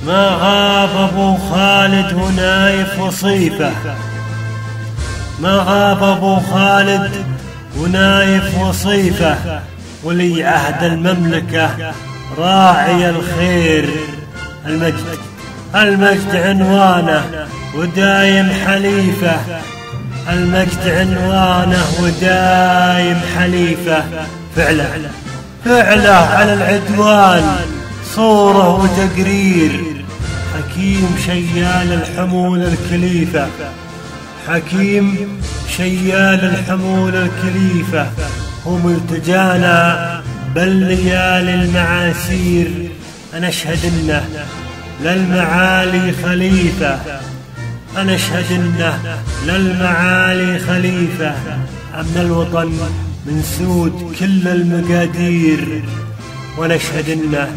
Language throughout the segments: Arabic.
ما غاب أبو خالد ونايف وصيفه، ما غاب أبو خالد ونايف وصيفه، ولي عهد المملكة راعي الخير. المجد عنوانه ودايم حليفه، المجد عنوانه ودايم حليفه. فعله على العدوان صوره وتقرير، حكيم شيال الحمول الكليفة، حكيم شيال الحمول الكليفة. هو ملتجانا بل ليالي المعاسير، أنا أشهد إنه للمعالي خليفة، أنا أشهد إنه للمعالي خليفة. أمن الوطن منسود كل المقادير، وأنا أشهد إنه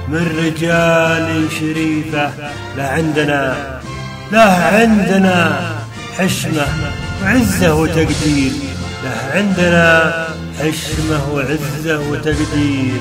من رجال شريفة. له عندنا حشمة وعزة وتقدير، له عندنا حشمة وعزة وتقدير.